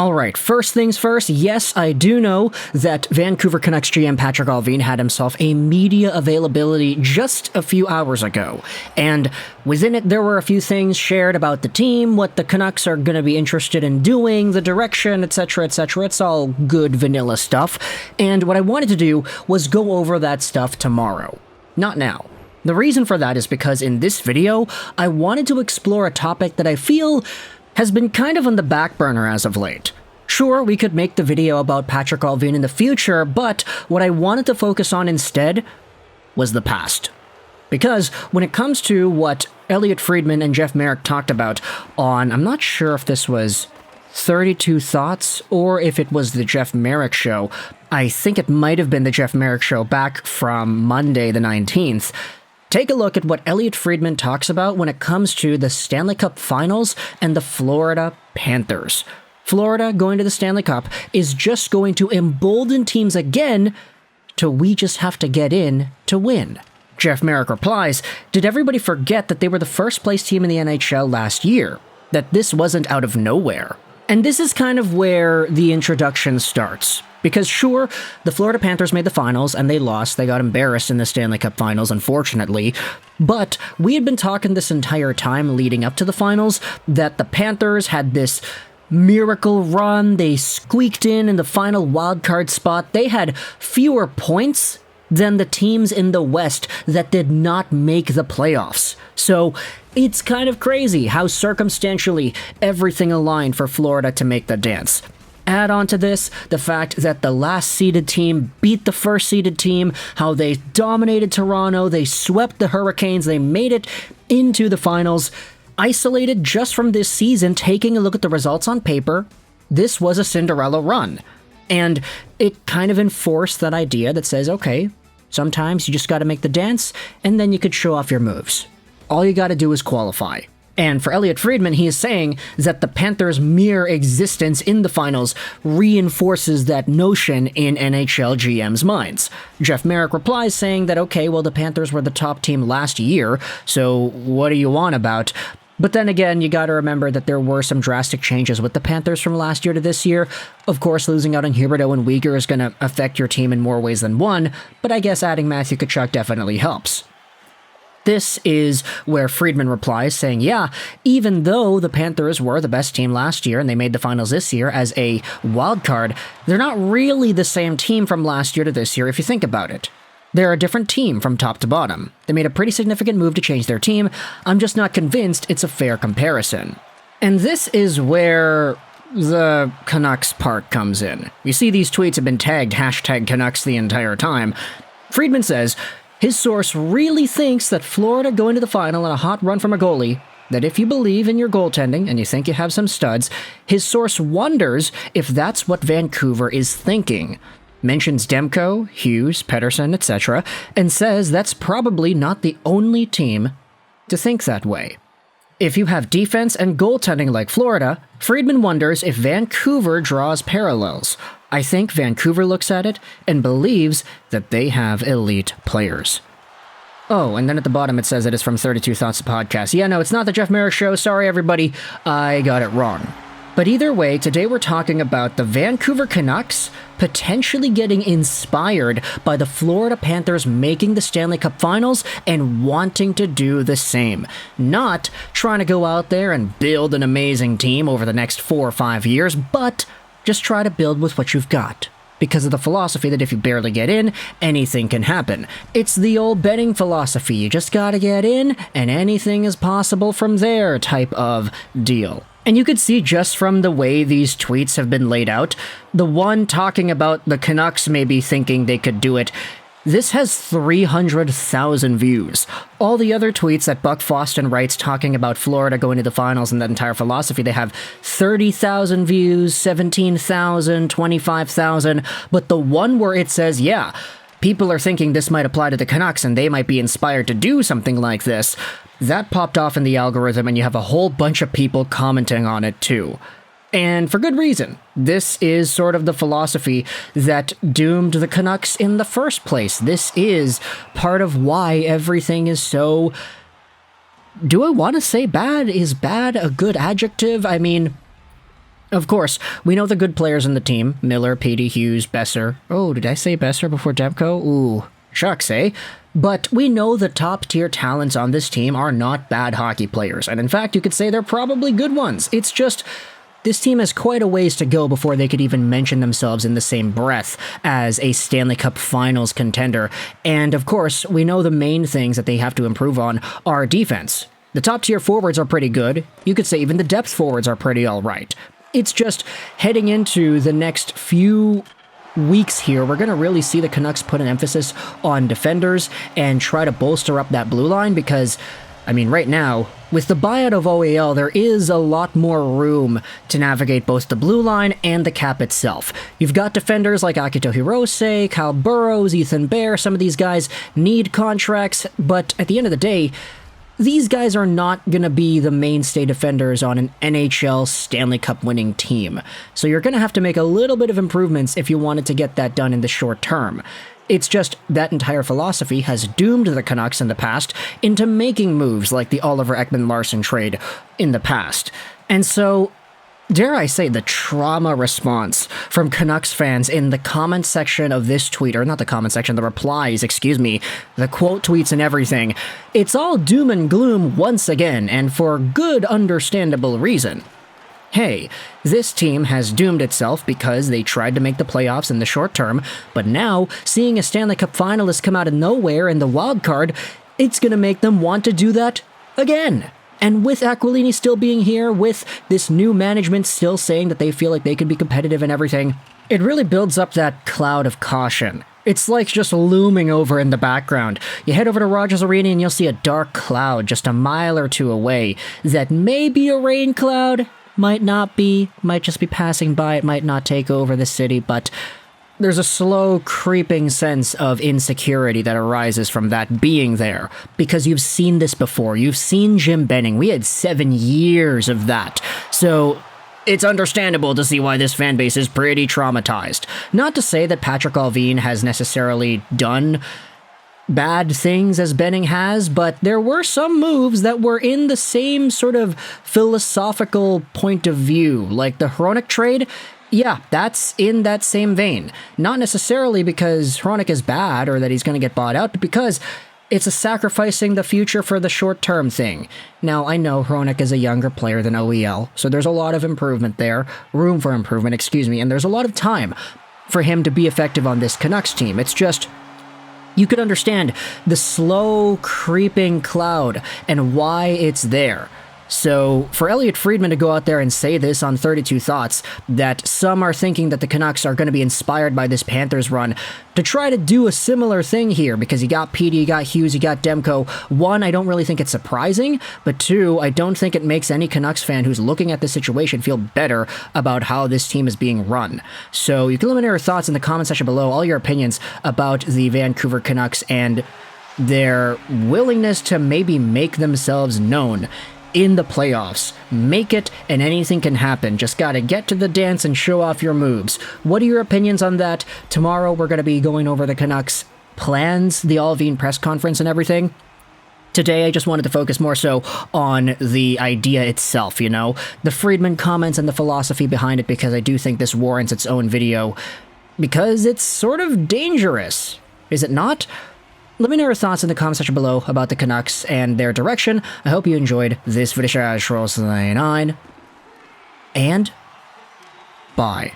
All right, first things first, yes, I do know that Vancouver Canucks GM Patrik Allvin had himself a media availability just a few hours ago, and within it there were a few things shared about the team, what the Canucks are going to be interested in doing, the direction, etc., etc. It's all good vanilla stuff, and what I wanted to do was go over that stuff tomorrow, not now. The reason for that is because in this video, I wanted to explore a topic that I feel has been kind of on the back burner as of late. Sure, we could make the video about Patrik Allvin in the future, but what I wanted to focus on instead was the past. Because when it comes to what Elliotte, Friedman, and Jeff Marek talked about on, I'm not sure if this was 32 Thoughts or if it was the Jeff Marek show. I think it might have been the Jeff Marek show back from Monday the 19th. Take a look at what Elliotte Friedman talks about when it comes to the Stanley Cup Finals and the Florida Panthers. Florida going to the Stanley Cup is just going to embolden teams again till we just have to get in to win. Jeff Marek replies, did everybody forget that they were the first place team in the NHL last year? That this wasn't out of nowhere? And this is kind of where the introduction starts. Because sure, the Florida Panthers made the finals and they lost. They got embarrassed in the Stanley Cup Finals, unfortunately. But we had been talking this entire time leading up to the finals that the Panthers had this miracle run. They squeaked in the final wildcard spot. They had fewer points than the teams in the West that did not make the playoffs. So it's kind of crazy how circumstantially everything aligned for Florida to make the dance. Add on to this the fact that the last seeded team beat the first seeded team, how they dominated Toronto, they swept the Hurricanes, they made it into the finals. Isolated just from this season, taking a look at the results on paper, this was a Cinderella run. And it kind of enforced that idea that says, okay, sometimes you just gotta make the dance, and then you could show off your moves. All you gotta do is qualify. And for Elliotte Friedman, he is saying that the Panthers' mere existence in the finals reinforces that notion in NHL GM's minds. Jeff Marek replies saying that, okay, well, the Panthers were the top team last year, so what do you want about? But then again, you gotta remember that there were some drastic changes with the Panthers from last year to this year. Of course, losing out on Huberdeau and Weegar is gonna affect your team in more ways than one, but I guess adding Matthew Tkachuk definitely helps. This is where Friedman replies saying, yeah, even though the Panthers were the best team last year and they made the finals this year as a wild card, they're not really the same team from last year to this year if you think about it. They're a different team from top to bottom. They made a pretty significant move to change their team. I'm just not convinced it's a fair comparison. And this is where the Canucks part comes in. You see these tweets have been tagged #Canucks the entire time. Friedman says, his source really thinks that Florida going to the final in a hot run from a goalie, that if you believe in your goaltending and you think you have some studs, his source wonders if that's what Vancouver is thinking. Mentions Demko, Hughes, Pettersson, etc., and says that's probably not the only team to think that way. If you have defense and goaltending like Florida, Friedman wonders if Vancouver draws parallels. I think Vancouver looks at it and believes that they have elite players. Oh, and then at the bottom it says it is from 32 Thoughts podcast. Yeah, no, it's not the Jeff Marek show. Sorry, everybody. I got it wrong. But either way, today we're talking about the Vancouver Canucks potentially getting inspired by the Florida Panthers making the Stanley Cup Finals and wanting to do the same. Not trying to go out there and build an amazing team over the next 4 or 5 years, but just try to build with what you've got. Because of the philosophy that if you barely get in, anything can happen. It's the old betting philosophy. You just gotta get in, and anything is possible from there type of deal. And you could see just from the way these tweets have been laid out, the one talking about the Canucks maybe thinking they could do it, this has 300,000 views. All the other tweets that Buck Foston writes talking about Florida going to the finals and that entire philosophy, they have 30,000 views, 17,000, 25,000, but the one where it says, yeah, people are thinking this might apply to the Canucks and they might be inspired to do something like this, that popped off in the algorithm and you have a whole bunch of people commenting on it too. And for good reason. This is sort of the philosophy that doomed the Canucks in the first place. This is part of why everything is so... Do I want to say bad? Is bad a good adjective? I mean, Of course, we know the good players in the team. Miller, Petey, Hughes, Besser. Oh, did I say Besser before Demko? Ooh, shucks, eh? But we know the top-tier talents on this team are not bad hockey players, and in fact, you could say they're probably good ones. It's just, this team has quite a ways to go before they could even mention themselves in the same breath as a Stanley Cup Finals contender, and of course, we know the main things that they have to improve on are defense. The top-tier forwards are pretty good. You could say even the depth forwards are pretty alright. It's just heading into the next few weeks here, we're going to really see the Canucks put an emphasis on defenders and try to bolster up that blue line because, I mean, right now, with the buyout of OEL, there is a lot more room to navigate both the blue line and the cap itself. You've got defenders like Akito Hirose, Kyle Burrows, Ethan Bear. Some of these guys need contracts, but at the end of the day, these guys are not going to be the mainstay defenders on an NHL Stanley Cup winning team. So you're going to have to make a little bit of improvements if you wanted to get that done in the short term. It's just that entire philosophy has doomed the Canucks in the past into making moves like the Oliver Ekman-Larsson trade in the past. And so, dare I say, the trauma response from Canucks fans in the comment section of this tweet, or not the comment section, the replies, excuse me, the quote tweets and everything, it's all doom and gloom once again, and for good understandable reason. Hey, this team has doomed itself because they tried to make the playoffs in the short term, but now, seeing a Stanley Cup finalist come out of nowhere in the wild card, it's gonna make them want to do that again. And with Aquilini still being here, with this new management still saying that they feel like they can be competitive and everything, it really builds up that cloud of caution. It's like just looming over in the background. You head over to Rogers Arena and you'll see a dark cloud just a mile or two away that may be a rain cloud, might not be, might just be passing by, it might not take over the city, but there's a slow creeping sense of insecurity that arises from that being there, because you've seen this before. You've seen Jim Benning. We had 7 years of that. So it's understandable to see why this fan base is pretty traumatized. Not to say that Patrik Allvin has necessarily done bad things as Benning has, but there were some moves that were in the same sort of philosophical point of view, like the Hronek trade. Yeah, that's in that same vein. Not necessarily because Hronek is bad or that he's going to get bought out, but because it's a sacrificing the future for the short-term thing. Now, I know Hronek is a younger player than OEL, so there's a lot of improvement there, room for improvement, excuse me, and there's a lot of time for him to be effective on this Canucks team. It's just, you could understand the slow creeping cloud and why it's there. So, for Elliotte Friedman to go out there and say this on 32 Thoughts, that some are thinking that the Canucks are going to be inspired by this Panthers run to try to do a similar thing here, because you got Petey, you got Hughes, you got Demko. One, I don't really think it's surprising, but two, I don't think it makes any Canucks fan who's looking at this situation feel better about how this team is being run. So, you can let me know your thoughts in the comment section below, all your opinions about the Vancouver Canucks and their willingness to maybe make themselves known in the playoffs. Make it and anything can happen. Just gotta get to the dance and show off your moves. What are your opinions on that? Tomorrow we're gonna be going over the Canucks plans, the Allvin press conference and everything. Today I just wanted to focus more so on the idea itself, you know? The Friedman comments and the philosophy behind it, because I do think this warrants its own video, because it's sort of dangerous. Is it not? Let me know your thoughts in the comment section below about the Canucks and their direction. I hope you enjoyed this video. And bye.